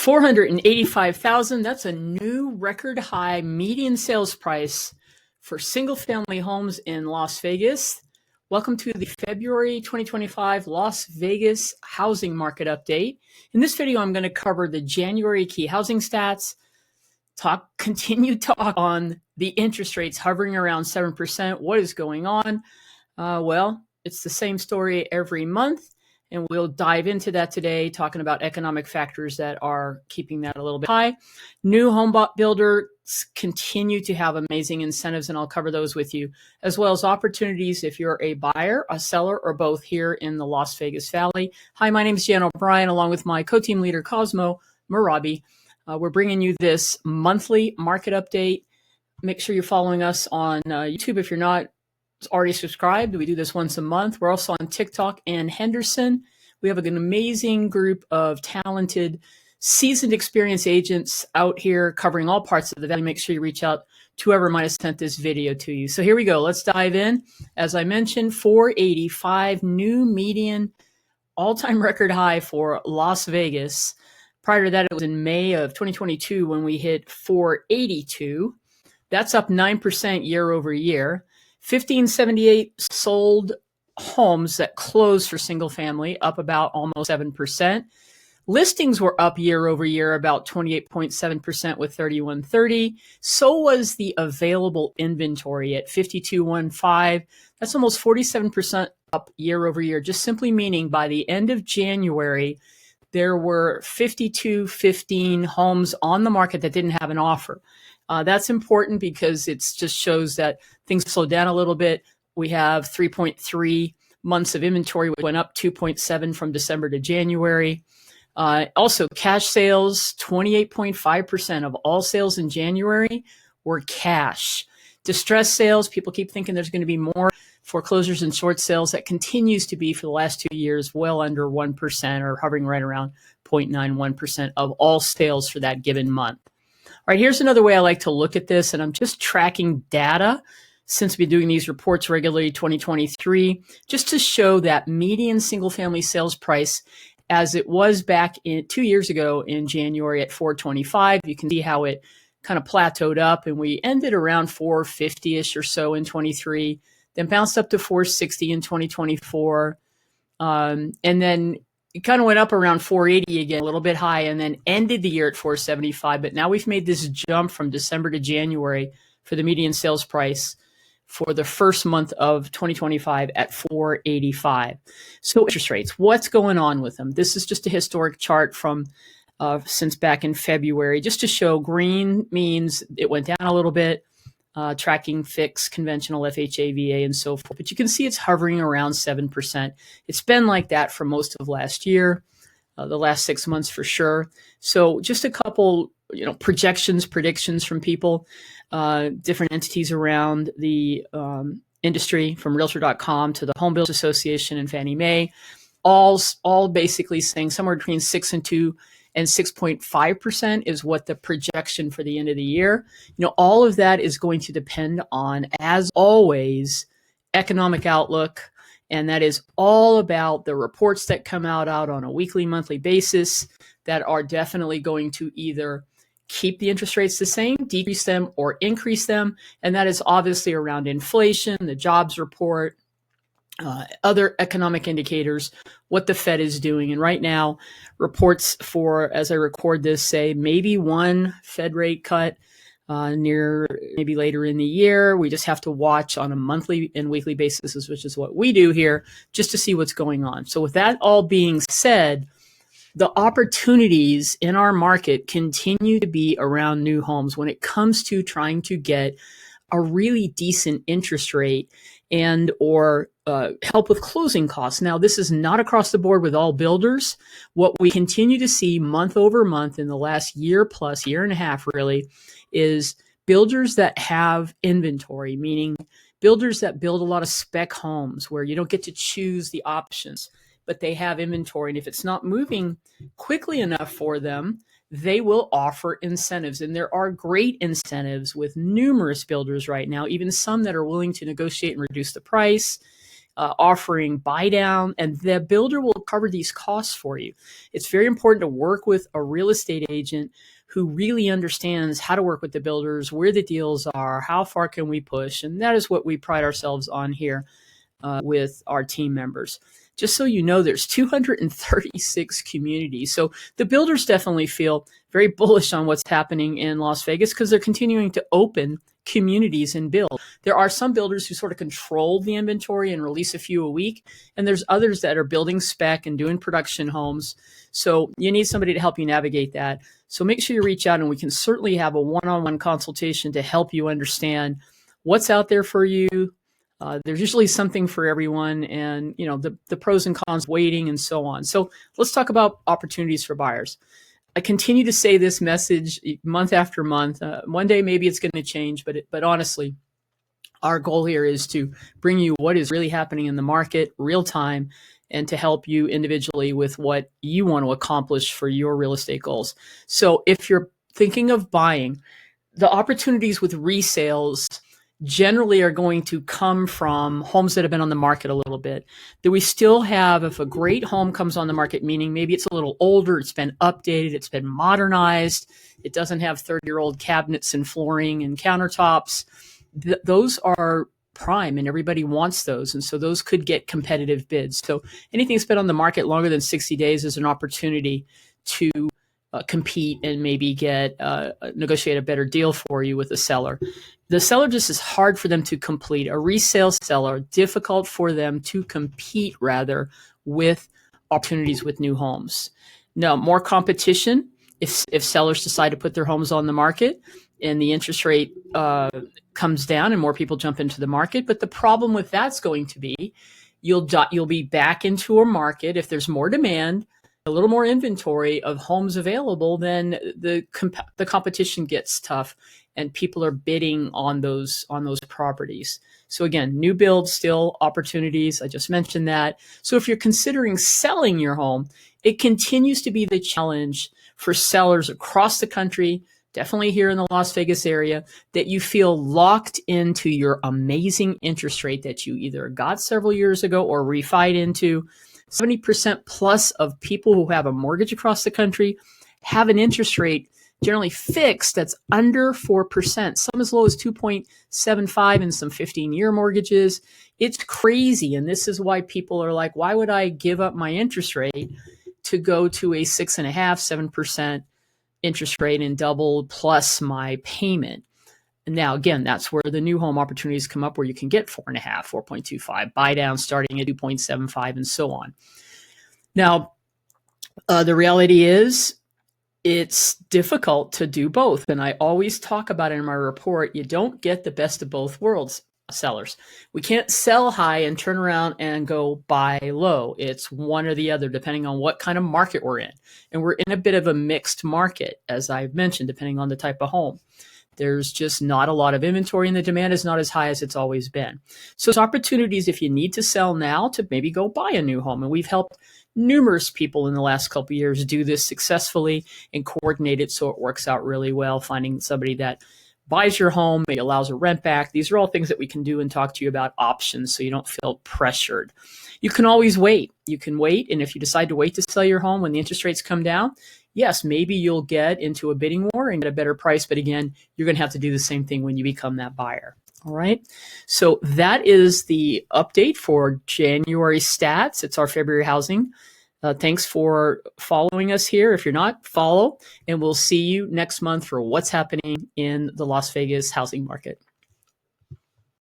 $485,000. That's a new record high median sales price for single family homes in Las Vegas. Welcome to the February 2025 Las Vegas housing market update. In this video, I'm going to cover the January key housing stats, continue talk on the interest rates hovering around 7%. What is going on? Well, it's the same story every month, and we'll dive into that today, talking about economic factors that are keeping that a little bit high. New home builders continue to have amazing incentives, and I'll cover those with you, as well as opportunities if you're a buyer, a seller, or both here in the Las Vegas Valley. Hi, my name is Jan O'Brien, along with my co-team leader, Cosmo Marabi. We're bringing you this monthly market update. Make sure you're following us on YouTube if you're not already subscribed. We do this once a month. We're also on TikTok and Henderson. We have an amazing group of talented, seasoned, experienced agents out here covering all parts of the valley. Make sure you reach out to whoever might have sent this video to you. So here we go. Let's dive in. As I mentioned, 485 new median all-time record high for Las Vegas. Prior to that, it was in May of 2022 when we hit 482. That's up 9% year over year. 1,578 sold homes that closed for single family, up about almost 7%. Listings were up year over year about 28.7% with 3,130. So was the available inventory at 5,215. That's almost 47% up year over year, just simply meaning by the end of January, there were 5,215 homes on the market that didn't have an offer. That's important because it just shows that things slowed down a little bit. We have 3.3 months of inventory, which went up 2.7 from December to January. Also, cash sales, 28.5% of all sales in January were cash. Distressed sales, people keep thinking there's going to be more foreclosures and short sales. That continues to be, for the last 2 years, well under 1% or hovering right around 0.91% of all sales for that given month. All right, here's another way I like to look at this, and I'm just tracking data since we've been doing these reports regularly 2023, just to show that median single-family sales price as it was back in 2 years ago in January at 425. You can see how it kind of plateaued up, and we ended around 450-ish or so in 23, then bounced up to 460 in 2024, and then it kind of went up around 480 again, a little bit high, and then ended the year at 475. But now we've made this jump from December to January for the median sales price for the first month of 2025 at 485. So interest rates, what's going on with them? This is just a historic chart from since back in February, just to show green means it went down a little bit, tracking fixed, conventional, FHA, VA, and so forth. But you can see it's hovering around 7%. It's been like that for most of last year, the last 6 months for sure. So just a couple, predictions from people, different entities around the industry, from Realtor.com to the Home Builders Association and Fannie Mae, all basically saying somewhere between 6.2 and 6.5% is what the projection for the end of the year. All of that is going to depend on, as always, economic outlook. And that is all about the reports that come out on a weekly, monthly basis that are definitely going to either keep the interest rates the same, decrease them, or increase them. And that is obviously around inflation, the jobs report, other economic indicators, what the Fed is doing. And right now, reports for, as I record this, say maybe one Fed rate cut near maybe later in the year. We just have to watch on a monthly and weekly basis, which is what we do here, just to see what's going on. So with that all being said, the opportunities in our market continue to be around new homes when it comes to trying to get a really decent interest rate and or help with closing costs. Now, this is not across the board with all builders. What we continue to see month over month in the last year plus, year and a half really, is builders that have inventory, meaning builders that build a lot of spec homes where you don't get to choose the options, but they have inventory. And if it's not moving quickly enough for them, they will offer incentives. And there are great incentives with numerous builders right now, even some that are willing to negotiate and reduce the price. offering buy down, and the builder will cover these costs for you. It's very important to work with a real estate agent who really understands how to work with the builders, where the deals are, how far can we push. And that is what we pride ourselves on here with our team members. Just so you know, there's 236 communities. So the builders definitely feel very bullish on what's happening in Las Vegas because they're continuing to open communities and build. There are some builders who sort of control the inventory and release a few a week. And there's others that are building spec and doing production homes. So you need somebody to help you navigate that. So make sure you reach out, and we can certainly have a one-on-one consultation to help you understand what's out there for you. There's usually something for everyone, and the pros and cons, waiting, and so on. So let's talk about opportunities for buyers. I continue to say this message month after month. One day maybe it's going to change, but honestly, our goal here is to bring you what is really happening in the market, real time, and to help you individually with what you want to accomplish for your real estate goals. So if you're thinking of buying, the opportunities with resales generally are going to come from homes that have been on the market a little bit. That we still have, if a great home comes on the market, meaning maybe it's a little older, it's been updated, it's been modernized, it doesn't have 30-year-old cabinets and flooring and countertops, those are prime and everybody wants those. And so those could get competitive bids. So anything that's been on the market longer than 60 days is an opportunity to compete and maybe negotiate a better deal for you with the seller. The seller just is hard for them to complete. A resale seller, difficult for them to compete rather with opportunities with new homes. Now, more competition if sellers decide to put their homes on the market and the interest rate comes down and more people jump into the market. But the problem with that's going to be you'll be back into a market if there's more demand, a little more inventory of homes available, then the competition gets tough and people are bidding on those properties. So again, new build still opportunities. I just mentioned that. So if you're considering selling your home, it continues to be the challenge for sellers across the country, definitely here in the Las Vegas area, that you feel locked into your amazing interest rate that you either got several years ago or refied into. 70% plus of people who have a mortgage across the country have an interest rate generally fixed that's under 4%, some as low as 2.75 in some 15-year mortgages. It's crazy. And this is why people are like, why would I give up my interest rate to go to a 6.5%, 7% interest rate and double plus my payment? Now, again, that's where the new home opportunities come up, where you can get 4.5, 4.25, buy down starting at 2.75 and so on. Now, the reality is it's difficult to do both. And I always talk about it in my report. You don't get the best of both worlds, sellers. We can't sell high and turn around and go buy low. It's one or the other, depending on what kind of market we're in. And we're in a bit of a mixed market, as I've mentioned, depending on the type of home. There's just not a lot of inventory and the demand is not as high as it's always been. So there's opportunities if you need to sell now to maybe go buy a new home. And we've helped numerous people in the last couple of years do this successfully and coordinate it so it works out really well, finding somebody that buys your home, maybe allows a rent back. These are all things that we can do and talk to you about options so you don't feel pressured. You can always wait. You can wait. And if you decide to wait to sell your home when the interest rates come down, yes, maybe you'll get into a bidding war and get a better price. But again, you're going to have to do the same thing when you become that buyer. All right. So that is the update for January stats. It's our February housing. Thanks for following us here. If you're not, follow, and we'll see you next month for what's happening in the Las Vegas housing market.